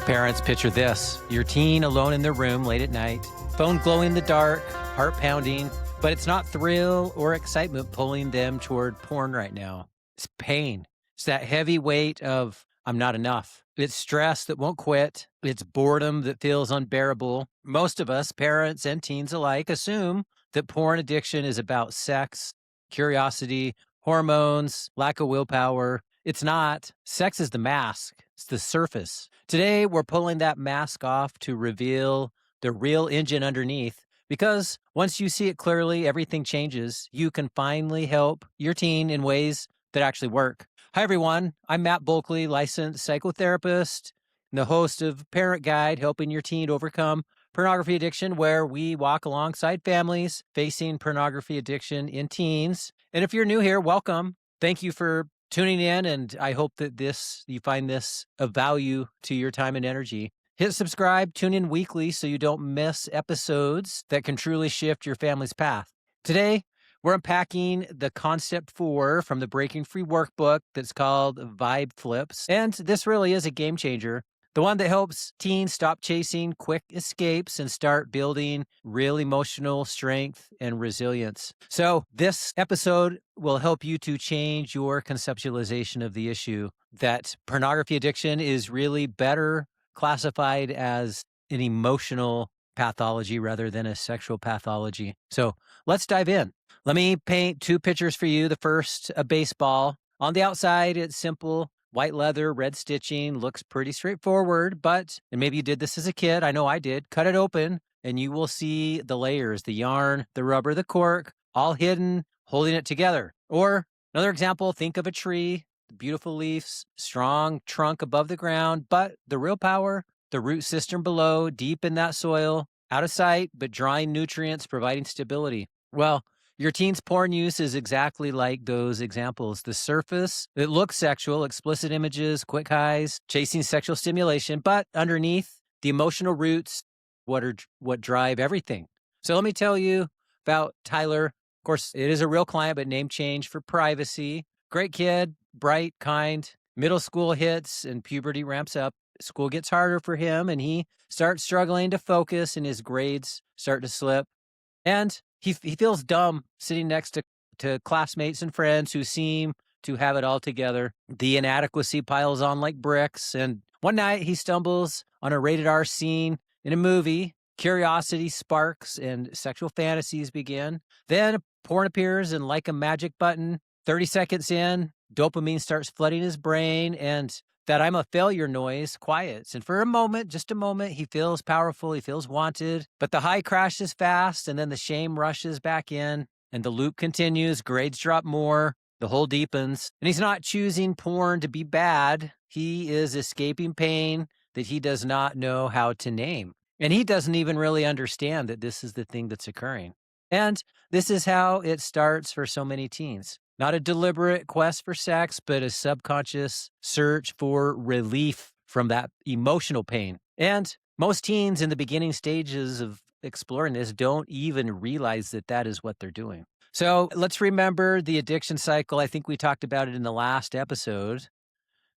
Parents, picture this. Your teen alone in their room late at night, phone glowing in the dark, heart pounding, but it's not thrill or excitement pulling them toward porn right now. It's pain. It's that heavy weight of, I'm not enough. It's stress that won't quit. It's boredom that feels unbearable. Most of us, parents and teens alike, assume that porn addiction is about sex, curiosity, hormones, lack of willpower. It's not. Sex is the mask. It's the surface. Today, we're pulling that mask off to reveal the real engine underneath, because once you see it clearly, everything changes. You can finally help your teen in ways that actually work. Hi, everyone. I'm Matt Bulkley, licensed psychotherapist, and the host of Parent Guide, helping your teen overcome pornography addiction, where we walk alongside families facing pornography addiction in teens. And if you're new here, welcome. Thank you for tuning in, and I hope that you find this of value to your time and energy. Hit subscribe, tune in weekly so you don't miss episodes that can truly shift your family's path. Today, we're unpacking the concept 4 from the Breaking Free workbook that's called Vibe Flips. And this really is a game changer. The one that helps teens stop chasing quick escapes and start building real emotional strength and resilience. So this episode will help you to change your conceptualization of the issue, that pornography addiction is really better classified as an emotional pathology rather than a sexual pathology. So let's dive in. Let me paint 2 pictures for you. The first, a baseball. On the outside, it's simple. White leather, red stitching, looks pretty straightforward, but, and maybe you did this as a kid, I know I did, cut it open and you will see the layers, the yarn, the rubber, the cork, all hidden, holding it together. Or another example, think of a tree, beautiful leaves, strong trunk above the ground, but the real power, the root system below, deep in that soil, out of sight, but drawing nutrients, providing stability. Well, your teen's porn use is exactly like those examples. The surface, it looks sexual, explicit images, quick highs, chasing sexual stimulation, but underneath, the emotional roots, what drive everything. So let me tell you about Tyler. Of course, it is a real client, but name change for privacy. Great kid, bright, kind. Middle school hits and puberty ramps up. School gets harder for him and he starts struggling to focus and his grades start to slip. And he feels dumb sitting next to classmates and friends who seem to have it all together. The inadequacy piles on like bricks. And one night he stumbles on a rated R scene in a movie. Curiosity sparks and sexual fantasies begin. Then porn appears and like a magic button, 30 seconds in, dopamine starts flooding his brain and that I'm a failure noise quiets. And for a moment, just a moment, he feels powerful, he feels wanted, but the high crashes fast and then the shame rushes back in and the loop continues, grades drop more, the hole deepens. And he's not choosing porn to be bad. He is escaping pain that he does not know how to name. And he doesn't even really understand that this is the thing that's occurring. And this is how it starts for so many teens. Not a deliberate quest for sex, but a subconscious search for relief from that emotional pain. And most teens in the beginning stages of exploring this don't even realize that that is what they're doing. So let's remember the addiction cycle. I think we talked about it in the last episode.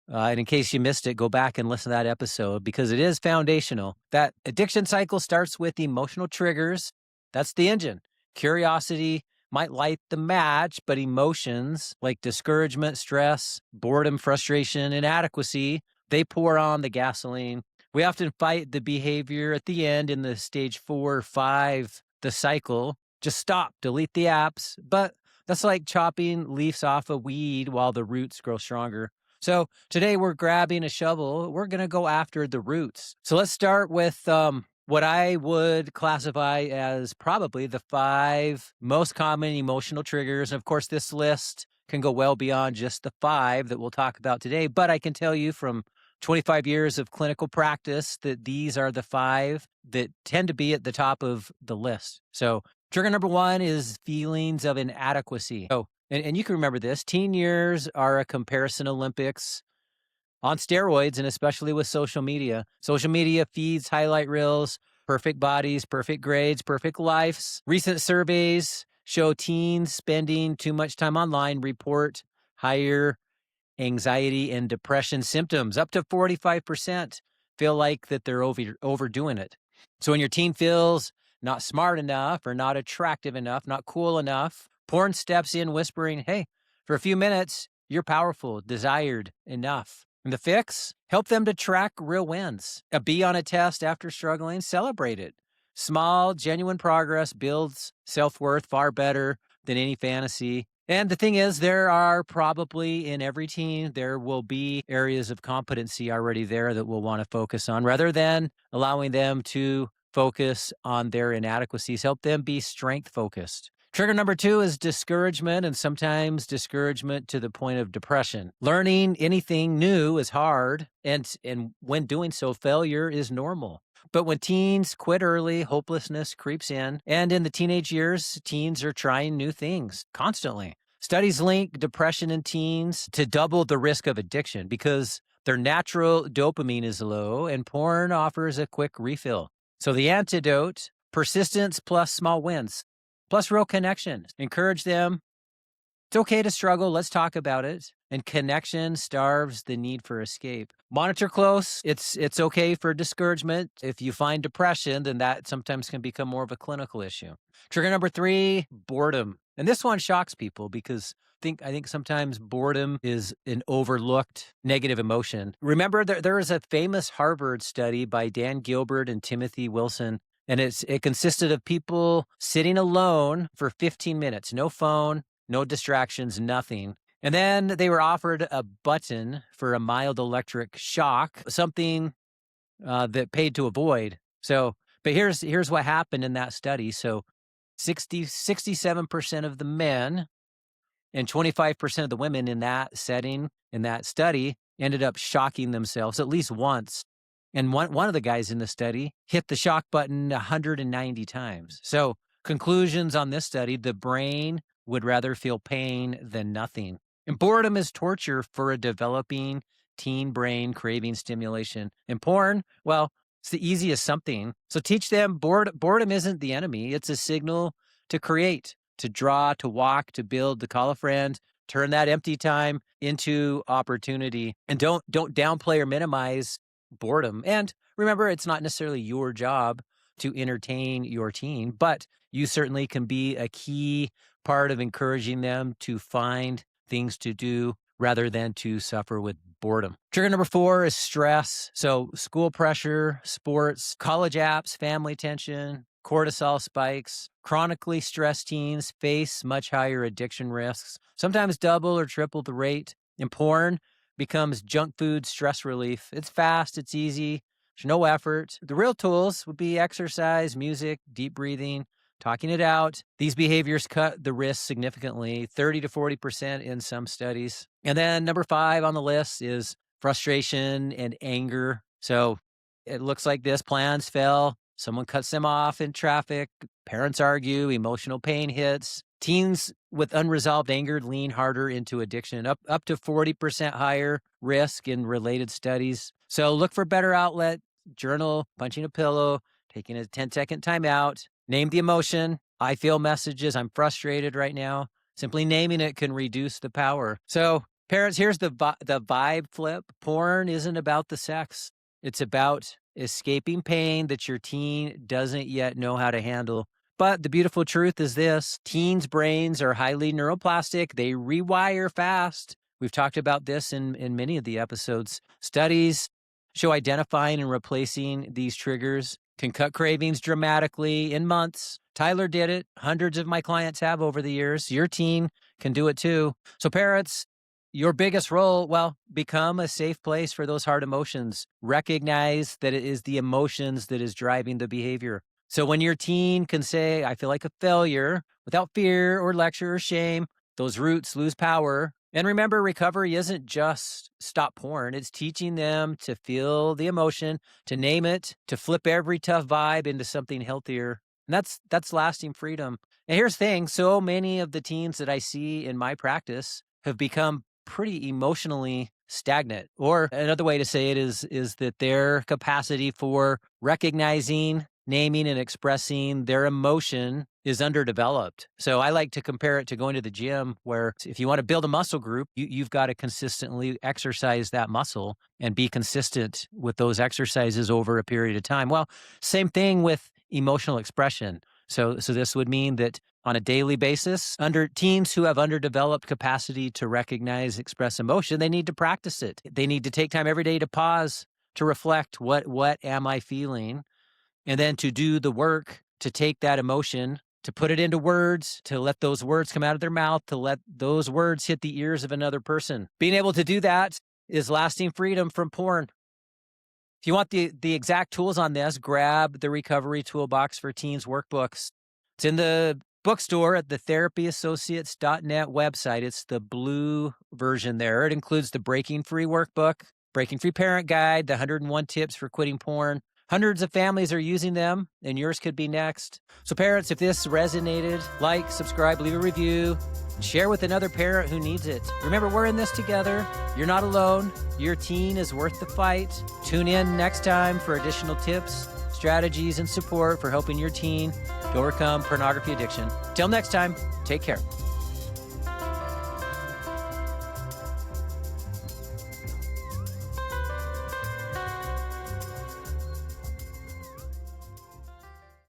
And in case you missed it, go back and listen to that episode because it is foundational. That addiction cycle starts with emotional triggers. That's the engine. Curiosity might light the match, but emotions like discouragement, stress, boredom, frustration, inadequacy, they pour on the gasoline. We often fight the behavior at the end in the stage 4 or 5, the cycle. Just stop, delete the apps. But that's like chopping leaves off a weed while the roots grow stronger. So today we're grabbing a shovel. We're going to go after the roots. So let's start with what I would classify as probably the 5 most common emotional triggers. And of course, this list can go well beyond just the 5 that we'll talk about today. But I can tell you from 25 years of clinical practice that these are the 5 that tend to be at the top of the list. So trigger number 1 is feelings of inadequacy. So, and you can remember this, teen years are a comparison Olympics on steroids, and especially with social media. Social media feeds highlight reels, perfect bodies, perfect grades, perfect lives. Recent surveys show teens spending too much time online report higher anxiety and depression symptoms, up to 45%. feel like that they're overdoing it. So when your teen feels not smart enough or not attractive enough, not cool enough, porn steps in whispering, hey, for a few minutes, you're powerful, desired enough. And the fix? Help them to track real wins. A B on a test after struggling, celebrate it. Small, genuine progress builds self-worth far better than any fantasy. And the thing is, there are probably in every teen, there will be areas of competency already there that we'll want to focus on rather than allowing them to focus on their inadequacies. Help them be strength focused. Trigger number 2 is discouragement, and sometimes discouragement to the point of depression. Learning anything new is hard, and when doing so, failure is normal. But when teens quit early, hopelessness creeps in. And in the teenage years, teens are trying new things constantly. Studies link depression in teens to double the risk of addiction because their natural dopamine is low and porn offers a quick refill. So the antidote, persistence plus small wins, plus real connection. Encourage them. It's okay to struggle. Let's talk about it. And connection starves the need for escape. Monitor close. It's okay for discouragement. If you find depression, then that sometimes can become more of a clinical issue. Trigger number 3, boredom. And this one shocks people because I think sometimes boredom is an overlooked negative emotion. Remember, there is a famous Harvard study by Dan Gilbert and Timothy Wilson, and it consisted of people sitting alone for 15 minutes, no phone, no distractions, nothing. And then they were offered a button for a mild electric shock, something that paid to avoid. So, but here's what happened in that study. So 67% of the men and 25% of the women in that setting, in that study, ended up shocking themselves at least once. And one of the guys in the study hit the shock button 190 times. So conclusions on this study, the brain would rather feel pain than nothing. And boredom is torture for a developing teen brain craving stimulation. And porn, well, it's the easiest something. So teach them boredom isn't the enemy. It's a signal to create, to draw, to walk, to build, to call a friend, turn that empty time into opportunity. And don't downplay or minimize boredom. And remember, it's not necessarily your job to entertain your teen, but you certainly can be a key part of encouraging them to find things to do rather than to suffer with boredom. Trigger number 4 is stress. So school pressure, sports, college apps, family tension, cortisol spikes. Chronically stressed teens face much higher addiction risks, sometimes double or triple the rate. And porn becomes junk food stress relief. It's fast, it's easy, there's no effort. The real tools would be exercise, music, deep breathing, talking it out. These behaviors cut the risk significantly, 30 to 40% in some studies. And then number 5 on the list is frustration and anger. So it looks like this: plans fail, someone cuts them off in traffic, parents argue, emotional pain hits. Teens with unresolved anger lean harder into addiction, up to 40% higher risk in related studies. So look for better outlet, journal, punching a pillow, taking a 10-second time out, name the emotion. I feel messages. I'm frustrated right now. Simply naming it can reduce the power. So parents, here's the vibe flip. Porn isn't about the sex. It's about escaping pain that your teen doesn't yet know how to handle. But the beautiful truth is this: teens' brains are highly neuroplastic. They rewire fast. We've talked about this in many of the episodes. Studies show identifying and replacing these triggers can cut cravings dramatically in months. Tyler did it. Hundreds of my clients have over the years. Your teen can do it too. So parents, your biggest role, well, become a safe place for those hard emotions. Recognize that it is the emotions that is driving the behavior. So when your teen can say, I feel like a failure, without fear or lecture or shame, those roots lose power. And remember, recovery isn't just stop porn. It's teaching them to feel the emotion, to name it, to flip every tough vibe into something healthier. And that's lasting freedom. And here's the thing: so many of the teens that I see in my practice have become pretty emotionally stagnant. Or another way to say it is that their capacity for recognizing naming and expressing their emotion is underdeveloped. So I like to compare it to going to the gym, where if you want to build a muscle group, you've got to consistently exercise that muscle and be consistent with those exercises over a period of time. Well, same thing with emotional expression. So this would mean that on a daily basis, under teens who have underdeveloped capacity to recognize, express emotion, they need to practice it. They need to take time every day to pause, to reflect, what am I feeling? And then to do the work to take that emotion, to put it into words, to let those words come out of their mouth, to let those words hit the ears of another person. Being able to do that is lasting freedom from porn. If you want the exact tools on this, grab the Recovery Toolbox for Teens workbooks. It's in the bookstore at the therapyassociates.net website. It's the blue version there. It includes the Breaking Free workbook, Breaking Free Parent Guide, the 101 Tips for Quitting Porn. Hundreds of families are using them, and yours could be next. So parents, if this resonated, like, subscribe, leave a review, and share with another parent who needs it. Remember, we're in this together. You're not alone. Your teen is worth the fight. Tune in next time for additional tips, strategies, and support for helping your teen to overcome pornography addiction. Till next time, take care.